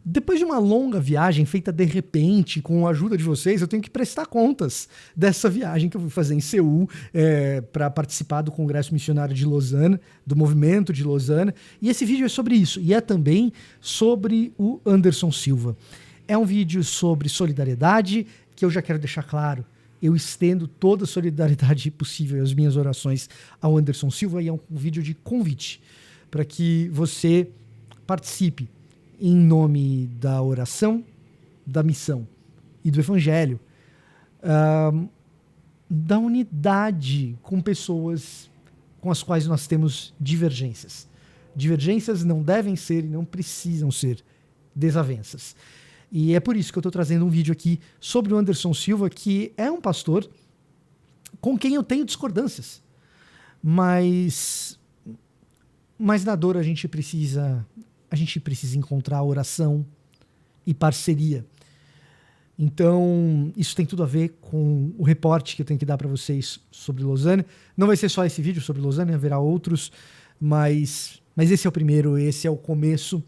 Depois de uma longa viagem feita de repente, com a ajuda de vocês, eu tenho que prestar contas dessa viagem que eu fui fazer em Seul para participar do Congresso Missionário de Lausanne, do movimento de Lausanne. E esse vídeo é sobre isso. E é também sobre o Anderson Silva. É um vídeo sobre solidariedade, que eu já quero deixar claro. Eu estendo toda a solidariedade possível, as minhas orações ao Anderson Silva. E é um vídeo de convite para que você participe em nome da oração, da missão e do evangelho, da unidade com pessoas com as quais nós temos divergências. Divergências não devem ser e não precisam ser desavenças. E é por isso que eu estou trazendo um vídeo aqui sobre o Anderson Silva, que é um pastor com quem eu tenho discordâncias. Mas na dor a gente precisa encontrar oração e parceria. Então, isso tem tudo a ver com o reporte que eu tenho que dar para vocês sobre Lausanne. Não vai ser só esse vídeo sobre Lausanne, haverá outros, mas esse é o primeiro, esse é o começo.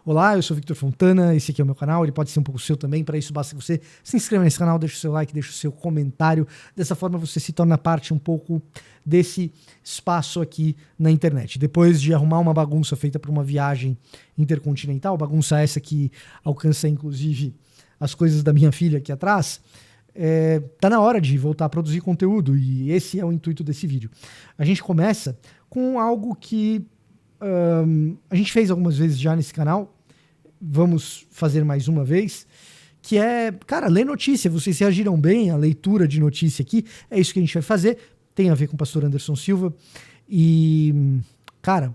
Olá, eu sou Victor Fontana, esse aqui é o meu canal, ele pode ser um pouco seu também, para isso basta que você se inscreva nesse canal, deixe o seu like, deixe o seu comentário, dessa forma você se torna parte um pouco desse espaço aqui na internet. Depois de arrumar uma bagunça feita por uma viagem intercontinental, bagunça essa que alcança inclusive as coisas da minha filha aqui atrás, tá na hora de voltar a produzir conteúdo e esse é o intuito desse vídeo. A gente começa com algo que a gente fez algumas vezes já nesse canal, vamos fazer mais uma vez, que é, cara, ler notícia. Vocês reagiram bem à leitura de notícia aqui, é isso que a gente vai fazer, tem a ver com o pastor Anderson Silva e, cara,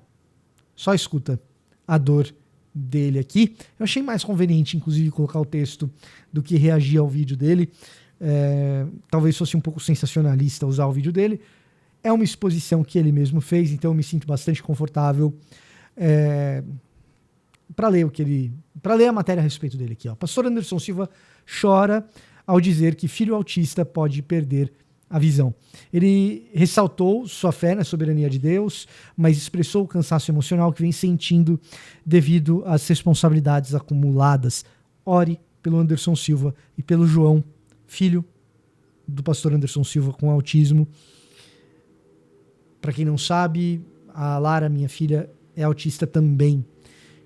só escuta a dor dele aqui. Eu achei mais conveniente, inclusive, colocar o texto do que reagir ao vídeo dele. Talvez fosse um pouco sensacionalista usar o vídeo dele. É uma exposição que ele mesmo fez, então eu me sinto bastante confortável para ler a matéria a respeito dele aqui. Ó. Pastor Anderson Silva chora ao dizer que filho autista pode perder a visão. Ele ressaltou sua fé na soberania de Deus, mas expressou o cansaço emocional que vem sentindo devido às responsabilidades acumuladas. Ore pelo Anderson Silva e pelo João, filho do pastor Anderson Silva com autismo. Para quem não sabe, a Lara, minha filha, é autista também.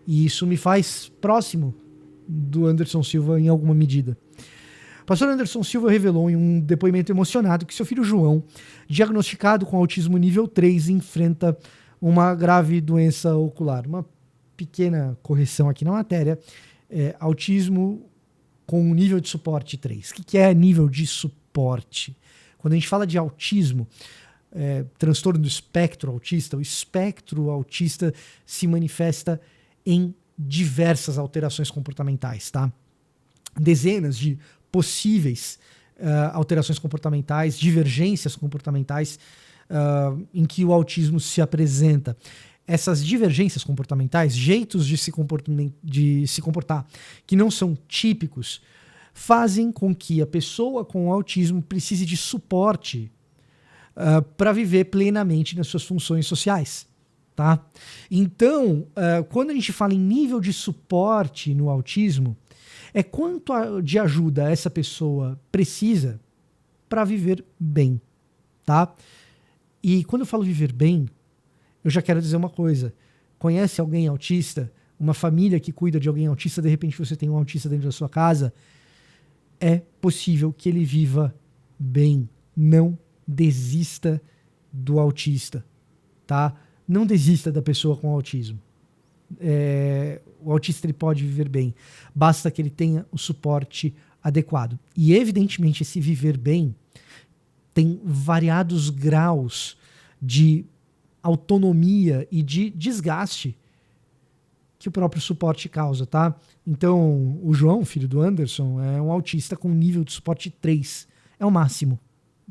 E isso me faz próximo do Anderson Silva em alguma medida. O pastor Anderson Silva revelou em um depoimento emocionado que seu filho João, diagnosticado com autismo nível 3, enfrenta uma grave doença ocular. Uma pequena correção aqui na matéria. Autismo com nível de suporte 3. O que é nível de suporte? Quando a gente fala de autismo, transtorno do espectro autista, o espectro autista se manifesta em diversas alterações comportamentais, tá? Dezenas de possíveis alterações comportamentais, divergências comportamentais em que o autismo se apresenta. Essas divergências comportamentais, jeitos de se comportar que não são típicos, fazem com que a pessoa com autismo precise de suporte para viver plenamente nas suas funções sociais. Tá? Então, quando a gente fala em nível de suporte no autismo, é quanto de ajuda essa pessoa precisa para viver bem. Tá? E quando eu falo viver bem, eu já quero dizer uma coisa. Conhece alguém autista? Uma família que cuida de alguém autista, de repente você tem um autista dentro da sua casa, é possível que ele viva bem. Não desista do autista, tá? Não desista da pessoa com autismo. O autista ele pode viver bem, basta que ele tenha o suporte adequado. E evidentemente esse viver bem tem variados graus de autonomia e de desgaste que o próprio suporte causa, tá? Então, o João, filho do Anderson, é um autista com nível de suporte 3. É o máximo,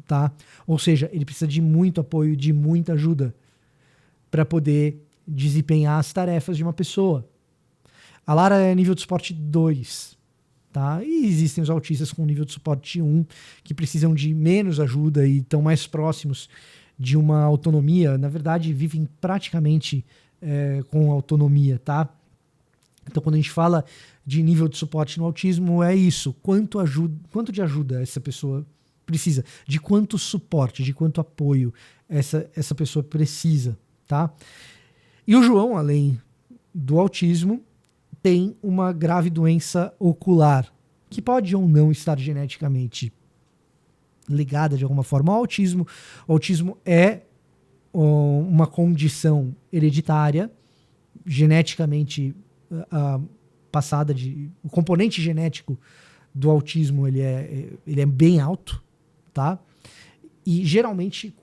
tá? Ou seja, ele precisa de muito apoio, de muita ajuda para poder desempenhar as tarefas de uma pessoa. A Lara é nível de suporte 2, tá? E existem os autistas com nível de suporte 1 que precisam de menos ajuda e estão mais próximos de uma autonomia. Na verdade, vivem praticamente com autonomia, tá? Então, quando a gente fala de nível de suporte no autismo, é isso. Quanto de ajuda essa pessoa precisa, de quanto suporte, de quanto apoio essa pessoa precisa, tá? E o João, além do autismo, tem uma grave doença ocular, que pode ou não estar geneticamente ligada de alguma forma ao autismo. O autismo é uma condição hereditária, geneticamente passada o componente genético do autismo ele é bem alto, tá? E geralmente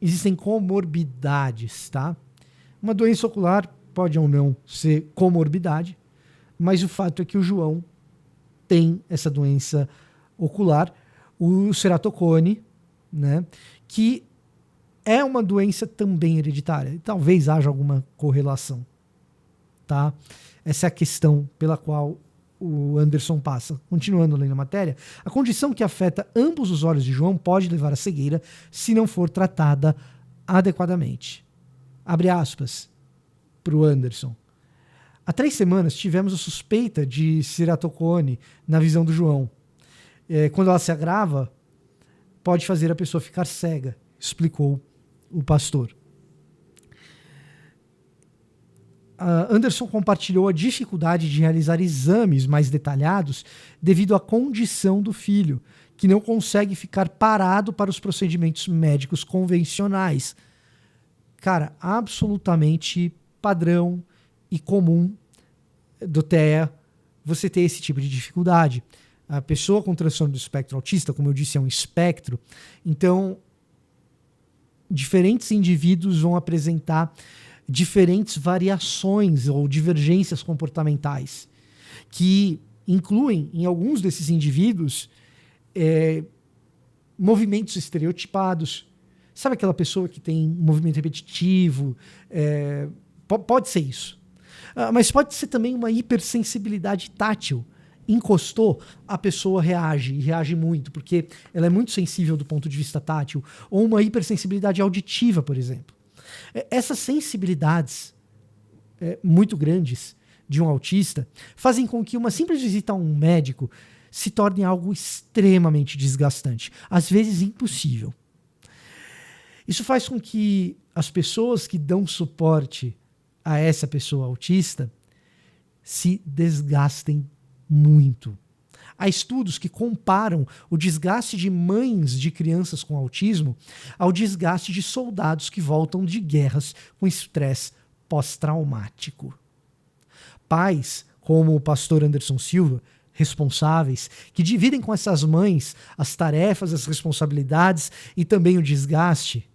existem comorbidades, tá? Uma doença ocular pode ou não ser comorbidade, mas o fato é que o João tem essa doença ocular, o ceratocone, né? Que é uma doença também hereditária. Talvez haja alguma correlação, tá? Essa é a questão pela qual o Anderson passa. Continuando lendo a matéria, a condição que afeta ambos os olhos de João pode levar à cegueira se não for tratada adequadamente. Abre aspas para o Anderson. Há 3 semanas tivemos a suspeita de ceratocone na visão do João. Quando ela se agrava, pode fazer a pessoa ficar cega, explicou o pastor. Anderson compartilhou a dificuldade de realizar exames mais detalhados devido à condição do filho, que não consegue ficar parado para os procedimentos médicos convencionais. Cara, absolutamente padrão e comum do TEA você ter esse tipo de dificuldade. A pessoa com transtorno do espectro autista, como eu disse, é um espectro, então diferentes indivíduos vão apresentar diferentes variações ou divergências comportamentais, que incluem, em alguns desses indivíduos, movimentos estereotipados. Sabe aquela pessoa que tem um movimento repetitivo? Pode ser isso. Mas pode ser também uma hipersensibilidade tátil. Encostou, a pessoa reage, e reage muito, porque ela é muito sensível do ponto de vista tátil. Ou uma hipersensibilidade auditiva, por exemplo. Essas sensibilidades muito grandes de um autista fazem com que uma simples visita a um médico se torne algo extremamente desgastante, às vezes impossível. Isso faz com que as pessoas que dão suporte a essa pessoa autista se desgastem muito. Há estudos que comparam o desgaste de mães de crianças com autismo ao desgaste de soldados que voltam de guerras com estresse pós-traumático. Pais, como o pastor Anderson Silva, responsáveis, que dividem com essas mães as tarefas, as responsabilidades e também o desgaste,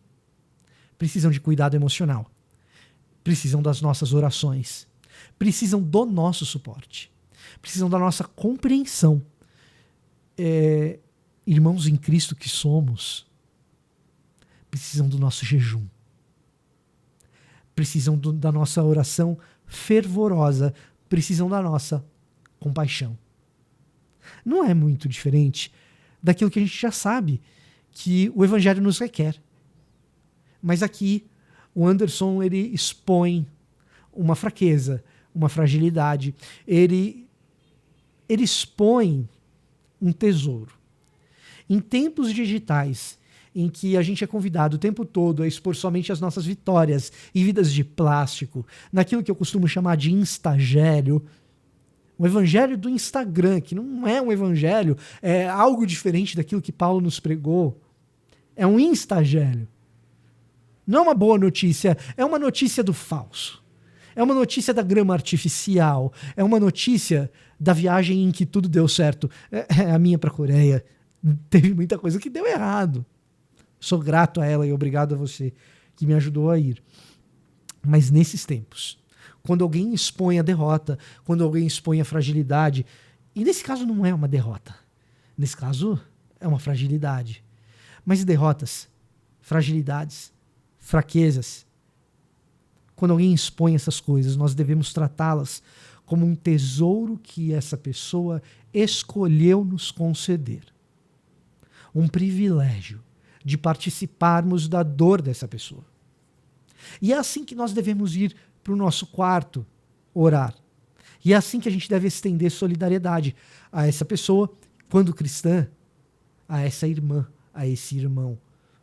precisam de cuidado emocional, precisam das nossas orações, precisam do nosso suporte, precisam da nossa compreensão. Irmãos em Cristo que somos, precisam do nosso jejum, precisam da nossa oração fervorosa, precisam da nossa compaixão. Não é muito diferente daquilo que a gente já sabe que o Evangelho nos requer. Mas aqui o Anderson ele expõe uma fraqueza, uma fragilidade, ele expõe um tesouro. Em tempos digitais, em que a gente é convidado o tempo todo a expor somente as nossas vitórias e vidas de plástico, naquilo que eu costumo chamar de instagério, o evangelho do Instagram, que não é um evangelho, é algo diferente daquilo que Paulo nos pregou, é um instagério. Não é uma boa notícia, é uma notícia do falso. É uma notícia da grama artificial, é uma notícia da viagem em que tudo deu certo. A minha para a Coreia teve muita coisa que deu errado. Sou grato a ela e obrigado a você que me ajudou a ir. Mas nesses tempos, quando alguém expõe a derrota, quando alguém expõe a fragilidade, e nesse caso não é uma derrota, nesse caso é uma fragilidade. Mas derrotas, fragilidades, fraquezas, quando alguém expõe essas coisas, nós devemos tratá-las como um tesouro que essa pessoa escolheu nos conceder. Um privilégio de participarmos da dor dessa pessoa. E é assim que nós devemos ir para o nosso quarto orar. E é assim que a gente deve estender solidariedade a essa pessoa, quando cristã, a essa irmã, a esse irmão.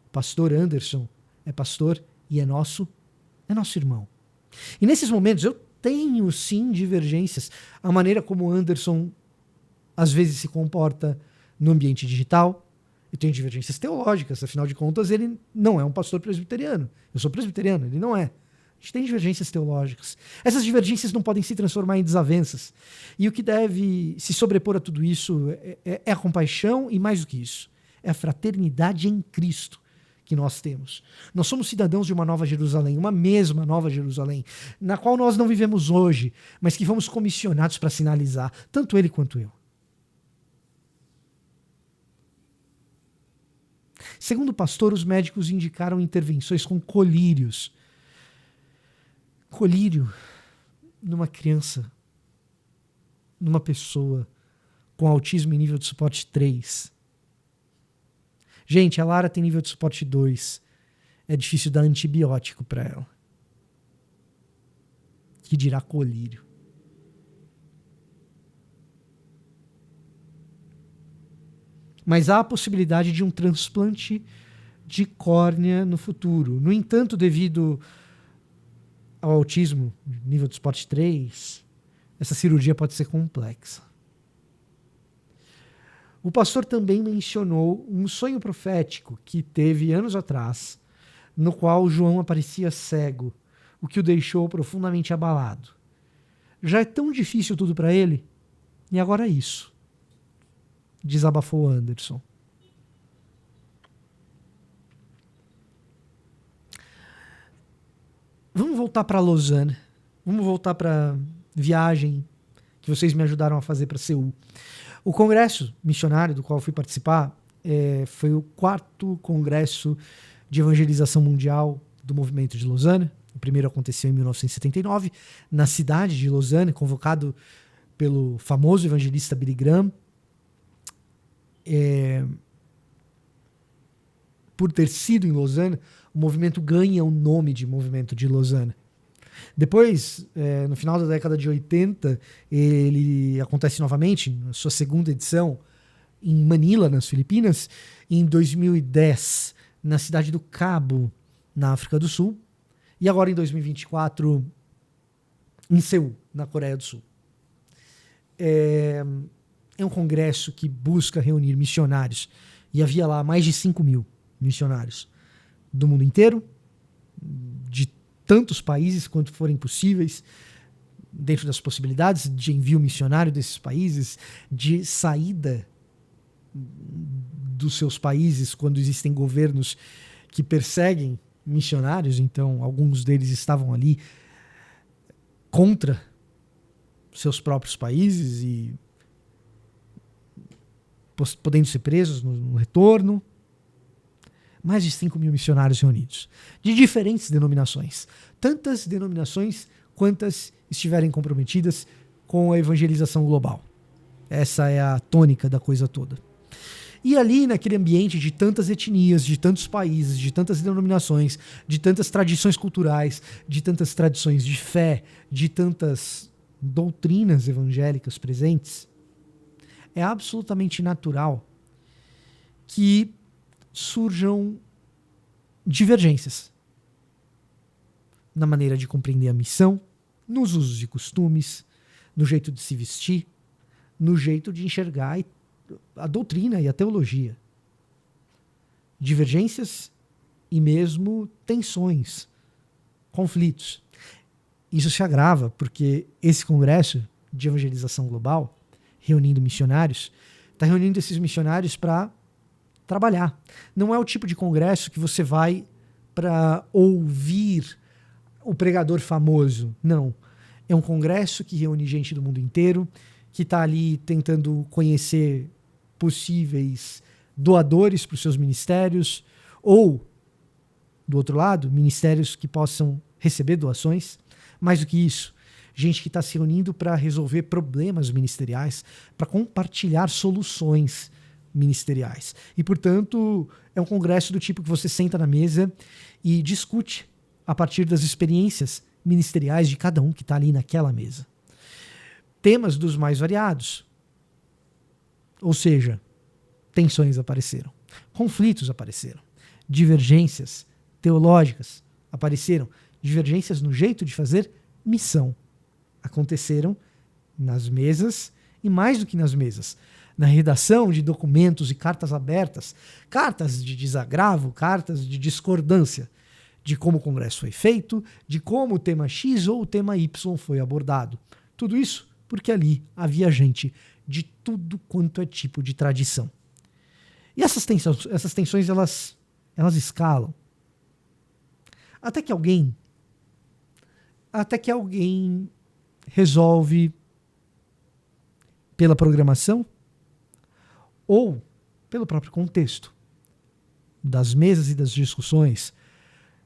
O pastor Anderson é pastor e é nosso irmão. E nesses momentos eu tenho sim divergências. A maneira como o Anderson às vezes se comporta no ambiente digital. Eu tenho divergências teológicas, afinal de contas ele não é um pastor presbiteriano. Eu sou presbiteriano, ele não é. A gente tem divergências teológicas. Essas divergências não podem se transformar em desavenças. E o que deve se sobrepor a tudo isso é a compaixão e, mais do que isso, é a fraternidade em Cristo que nós temos. Nós somos cidadãos de uma nova Jerusalém, uma mesma nova Jerusalém, na qual nós não vivemos hoje, mas que fomos comissionados para sinalizar, tanto ele quanto eu. Segundo o pastor, os médicos indicaram intervenções com colírios. Colírio numa criança, numa pessoa com autismo em nível de suporte 3. Gente, a Lara tem nível de suporte 2. É difícil dar antibiótico para ela. Que dirá colírio. Mas há a possibilidade de um transplante de córnea no futuro. No entanto, devido ao autismo, nível de suporte 3, essa cirurgia pode ser complexa. O pastor também mencionou um sonho profético que teve anos atrás, no qual João aparecia cego, o que o deixou profundamente abalado. Já é tão difícil tudo para ele, e agora isso. Desabafou Anderson. Vamos voltar para Lausanne. Vamos voltar para viagem que vocês me ajudaram a fazer para Seul. O congresso missionário do qual eu fui participar foi o 4º congresso de evangelização mundial do movimento de Lausanne. O primeiro aconteceu em 1979, na cidade de Lausanne, convocado pelo famoso evangelista Billy Graham. Por ter sido em Lausanne, o movimento ganha o nome de Movimento de Lausanne. Depois, no final da década de 80, ele acontece novamente, na sua segunda edição, em Manila, nas Filipinas, e em 2010, na cidade do Cabo, na África do Sul, e agora em 2024, em Seul, na Coreia do Sul. É um congresso que busca reunir missionários, e havia lá mais de 5.000 missionários do mundo inteiro, de tantos países quanto forem possíveis, dentro das possibilidades de envio missionário desses países, de saída dos seus países quando existem governos que perseguem missionários. Então alguns deles estavam ali contra seus próprios países e podendo ser presos no retorno. Mais de 5.000 missionários reunidos, de diferentes denominações. Tantas denominações quantas estiverem comprometidas com a evangelização global. Essa é a tônica da coisa toda. E ali, naquele ambiente de tantas etnias, de tantos países, de tantas denominações, de tantas tradições culturais, de tantas tradições de fé, de tantas doutrinas evangélicas presentes, é absolutamente natural que surjam divergências na maneira de compreender a missão, nos usos e costumes, no jeito de se vestir, no jeito de enxergar a doutrina e a teologia. Divergências e mesmo tensões, conflitos. Isso se agrava porque esse congresso de evangelização global, reunindo missionários, está reunindo esses missionários para trabalhar. Não é o tipo de congresso que você vai para ouvir o pregador famoso. Não. É um congresso que reúne gente do mundo inteiro, que está ali tentando conhecer possíveis doadores para os seus ministérios, ou, do outro lado, ministérios que possam receber doações. Mais do que isso, gente que está se reunindo para resolver problemas ministeriais, para compartilhar soluções ministeriais. E, portanto, é um congresso do tipo que você senta na mesa e discute a partir das experiências ministeriais de cada um que está ali naquela mesa. temas dos mais variados. Ou seja, tensões apareceram, conflitos apareceram, divergências teológicas apareceram, divergências no jeito de fazer missão aconteceram nas mesas e mais do que nas mesas, na redação de documentos e cartas abertas, cartas de desagravo, cartas de discordância de como o Congresso foi feito, de como o tema X ou o tema Y foi abordado. Tudo isso porque ali havia gente de tudo quanto é tipo de tradição. E essas tensões elas escalam. Até que alguém resolve, pela programação ou pelo próprio contexto das mesas e das discussões,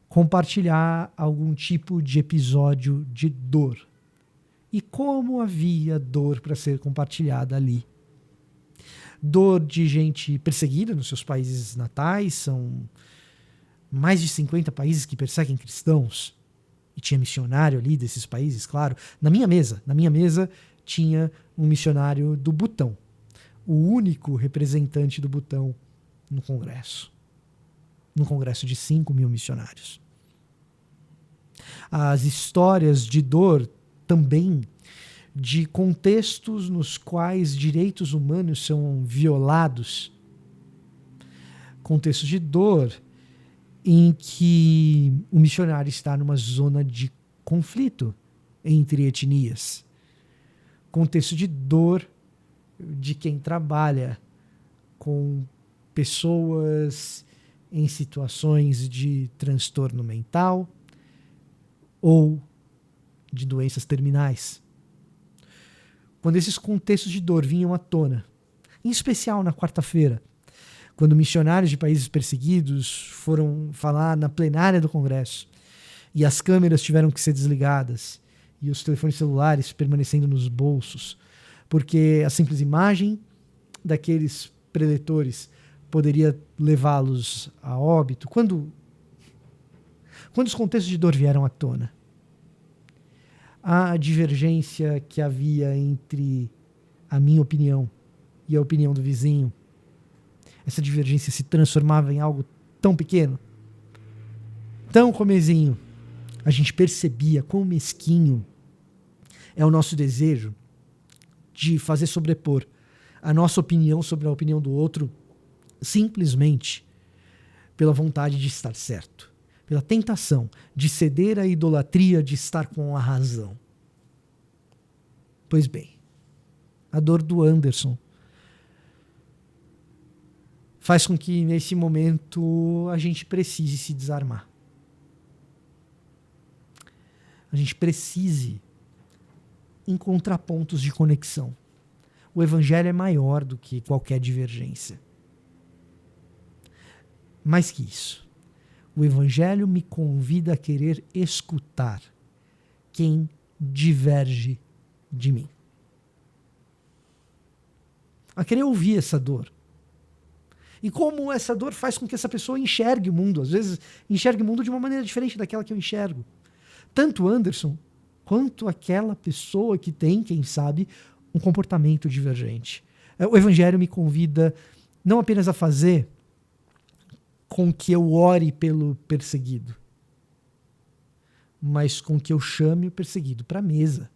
compartilhar algum tipo de episódio de dor. E como havia dor para ser compartilhada ali. Dor de gente perseguida nos seus países natais, são mais de 50 países que perseguem cristãos, e tinha missionário ali desses países, claro. Na minha mesa tinha um missionário do Butão, o único representante do Butão no Congresso de 5.000 missionários. As histórias de dor também de contextos nos quais direitos humanos são violados, contextos de dor em que o missionário está numa zona de conflito entre etnias, contexto de dor de quem trabalha com pessoas em situações de transtorno mental ou de doenças terminais. Quando esses contextos de dor vinham à tona, em especial na quarta-feira, quando missionários de países perseguidos foram falar na plenária do Congresso e as câmeras tiveram que ser desligadas e os telefones celulares permanecendo nos bolsos, porque a simples imagem daqueles preletores poderia levá-los a óbito. Quando os contextos de dor vieram à tona, a divergência que havia entre a minha opinião e a opinião do vizinho, essa divergência se transformava em algo tão pequeno, tão comezinho. A gente percebia quão mesquinho é o nosso desejo de fazer sobrepor a nossa opinião sobre a opinião do outro simplesmente pela vontade de estar certo, pela tentação de ceder à idolatria de estar com a razão. Pois bem, a dor do Anderson faz com que nesse momento a gente precise se desarmar. A gente precise encontrar pontos de conexão. O evangelho é maior do que qualquer divergência. Mais que isso, o evangelho me convida a querer escutar quem diverge de mim. A querer ouvir essa dor. E como essa dor faz com que essa pessoa enxergue o mundo. Às vezes enxergue o mundo de uma maneira diferente daquela que eu enxergo. Tanto Anderson quanto aquela pessoa que tem, quem sabe, um comportamento divergente. O evangelho me convida não apenas a fazer com que eu ore pelo perseguido, mas com que eu chame o perseguido para a mesa,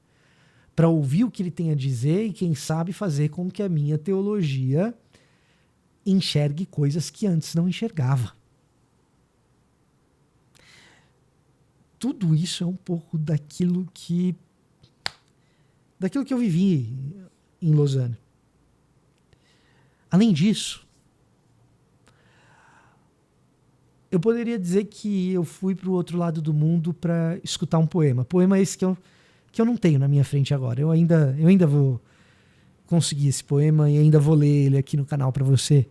para ouvir o que ele tem a dizer e, quem sabe, fazer com que a minha teologia enxergue coisas que antes não enxergava. Tudo isso é um pouco daquilo que eu vivi em Lausanne. Além disso, eu poderia dizer que eu fui para o outro lado do mundo para escutar um poema. Poema esse que eu não tenho na minha frente agora. Eu ainda vou conseguir esse poema e ainda vou ler ele aqui no canal para você.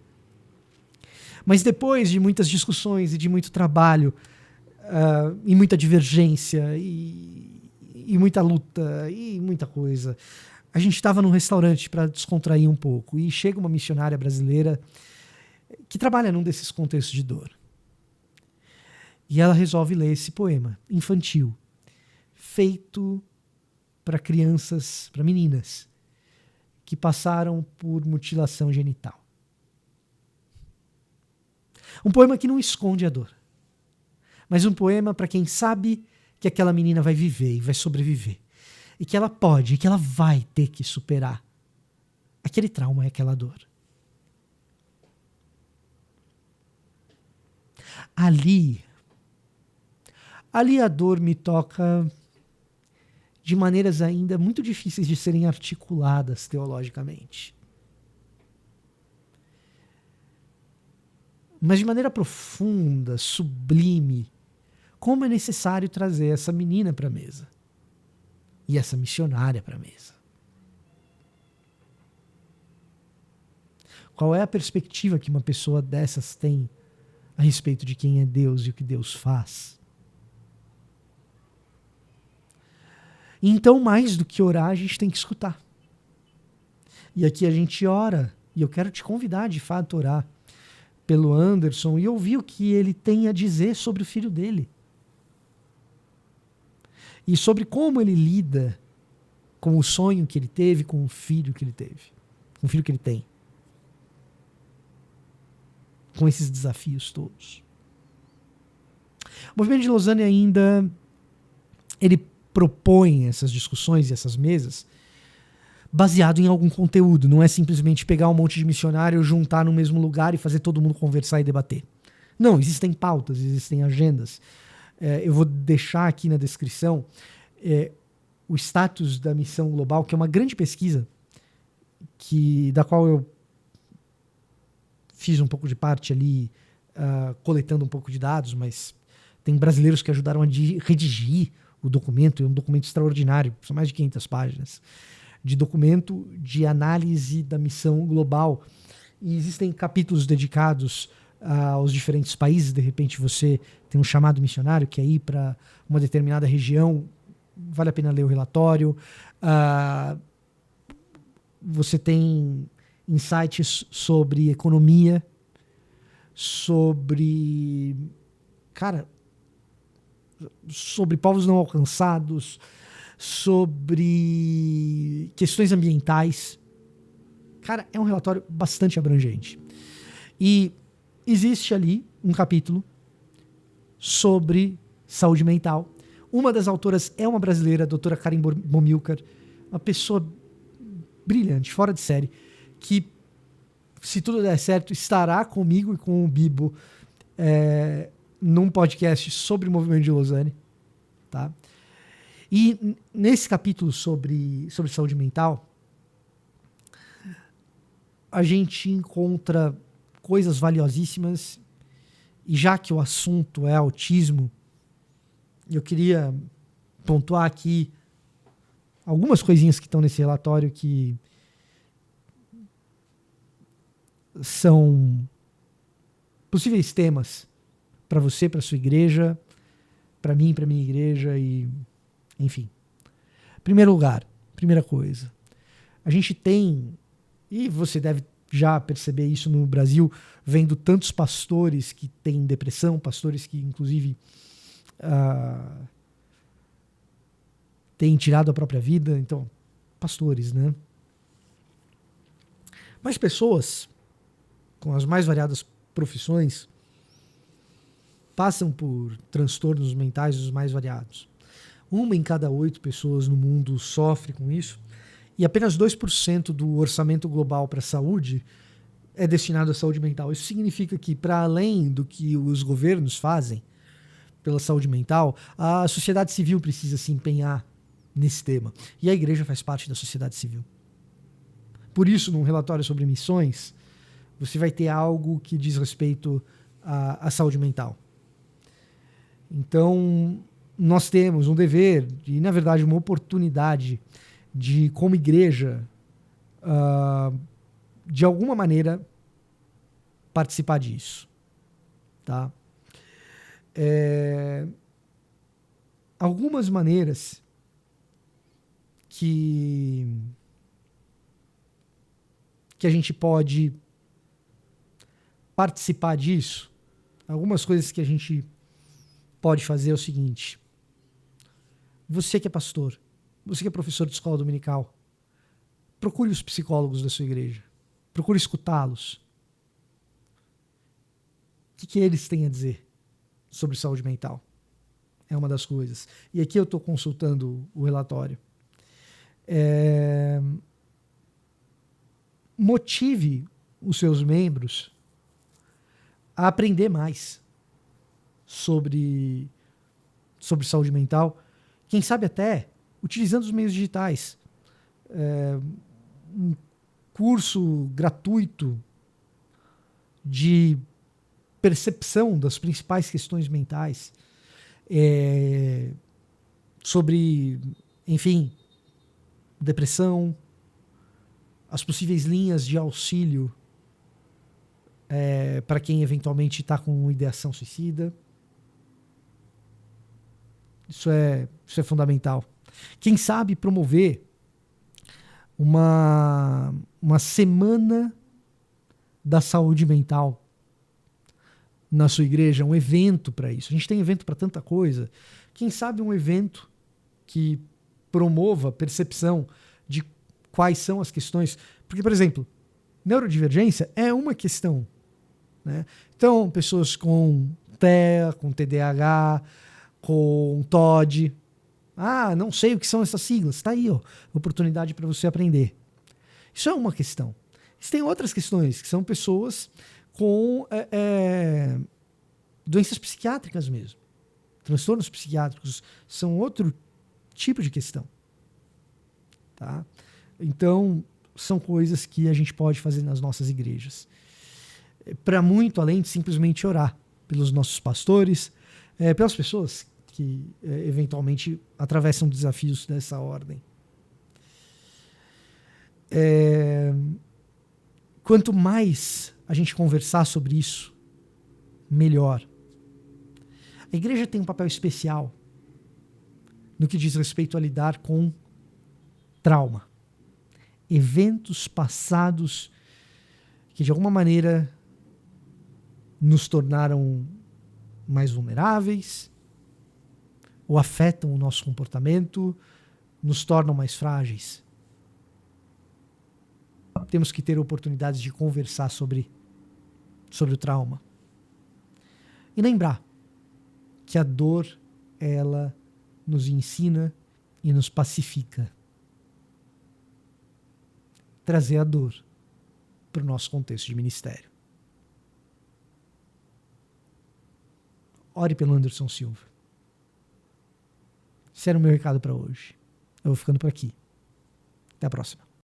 Mas depois de muitas discussões e de muito trabalho, e muita divergência, e muita luta, e muita coisa, a gente estava num restaurante para descontrair um pouco, e chega uma missionária brasileira que trabalha num desses contextos de dor. E ela resolve ler esse poema infantil, feito para crianças, para meninas que passaram por mutilação genital. Um poema que não esconde a dor, mas um poema para quem sabe que aquela menina vai viver e vai sobreviver, e que ela pode, e que ela vai ter que superar aquele trauma e aquela dor. Ali a dor me toca de maneiras ainda muito difíceis de serem articuladas teologicamente. Mas de maneira profunda, sublime, como é necessário trazer essa menina para a mesa. E essa missionária para a mesa. Qual é a perspectiva que uma pessoa dessas tem a respeito de quem é Deus e o que Deus faz? Então, mais do que orar, a gente tem que escutar. E aqui a gente ora, e eu quero te convidar de fato a orar pelo Anderson e ouvir o que ele tem a dizer sobre o filho dele. E sobre como ele lida com o sonho que ele teve, com o filho que ele teve, com o filho que ele tem. Com esses desafios todos. O movimento de Lausanne ainda, ele propõe essas discussões e essas mesas baseado em algum conteúdo. Não é simplesmente pegar um monte de missionário, juntar no mesmo lugar e fazer todo mundo conversar e debater. Não, existem pautas, existem agendas. Eu vou deixar aqui na descrição o status da missão global, que é uma grande pesquisa da qual eu fiz um pouco de parte ali, coletando um pouco de dados, mas tem brasileiros que ajudaram a redigir o documento. É um documento extraordinário, são mais de 500 páginas, de documento de análise da missão global. E existem capítulos dedicados aos diferentes países. De repente você tem um chamado missionário, que é ir para uma determinada região, vale a pena ler o relatório. Você tem insights sobre economia, sobre povos não alcançados, sobre questões ambientais. Cara, é um relatório bastante abrangente. E existe ali um capítulo sobre saúde mental. Uma das autoras é uma brasileira, a doutora Karen Bomilcar, uma pessoa brilhante, fora de série, que, se tudo der certo, estará comigo e com o Bibo num podcast sobre o movimento de Lausanne, tá? E nesse capítulo sobre saúde mental, a gente encontra coisas valiosíssimas, e já que o assunto é autismo, eu queria pontuar aqui algumas coisinhas que estão nesse relatório que são possíveis temas para você, para sua igreja, para mim, para minha igreja, e enfim. Primeiro lugar, primeira coisa, a gente tem, e você deve já perceber isso no Brasil, vendo tantos pastores que têm depressão, pastores que inclusive têm tirado a própria vida. Então, pastores, né? Mas pessoas com as mais variadas profissões passam por transtornos mentais os mais variados. 1 em cada 8 pessoas no mundo sofre com isso, e apenas 2% do orçamento global para a saúde é destinado à saúde mental. Isso significa que, para além do que os governos fazem pela saúde mental, a sociedade civil precisa se empenhar nesse tema. E a igreja faz parte da sociedade civil. Por isso, num relatório sobre missões, você vai ter algo que diz respeito à saúde mental. Então, nós temos um dever e, na verdade, uma oportunidade de, como igreja, de alguma maneira, participar disso. Tá? Algumas maneiras que a gente pode participar disso, algumas coisas que a gente pode fazer é o seguinte: você que é pastor, Você que é professor de escola dominical, procure os psicólogos da sua igreja. Procure escutá-los. O que eles têm a dizer sobre saúde mental? É uma das coisas. E aqui eu estou consultando o relatório. Motive os seus membros a aprender mais sobre saúde mental. Quem sabe até utilizando os meios digitais. Um curso gratuito de percepção das principais questões mentais, sobre, enfim, depressão, as possíveis linhas de auxílio para quem eventualmente está com ideação suicida. Isso é fundamental. Quem sabe promover uma semana da saúde mental na sua igreja, um evento para isso. A gente tem evento para tanta coisa. Quem sabe um evento que promova a percepção de quais são as questões. Porque, por exemplo, neurodivergência é uma questão, né? Então, pessoas com TEA, com TDAH, com TOD. Não sei o que são essas siglas. Está aí, ó, oportunidade para você aprender. Isso é uma questão. Tem outras questões, que são pessoas com doenças psiquiátricas mesmo. Transtornos psiquiátricos são outro tipo de questão. Tá? Então, são coisas que a gente pode fazer nas nossas igrejas. Para muito além de simplesmente orar pelos nossos pastores, pelas pessoas que eventualmente atravessam desafios dessa ordem. Quanto mais a gente conversar sobre isso, melhor. A igreja tem um papel especial no que diz respeito a lidar com trauma. Eventos passados que de alguma maneira nos tornaram mais vulneráveis ou afetam o nosso comportamento, nos tornam mais frágeis. Temos que ter oportunidades de conversar sobre o trauma. E lembrar que a dor, ela nos ensina e nos pacifica. Trazer a dor para o nosso contexto de ministério. Ore pelo Anderson Silva. Esse era o meu recado para hoje. Eu vou ficando por aqui. Até a próxima.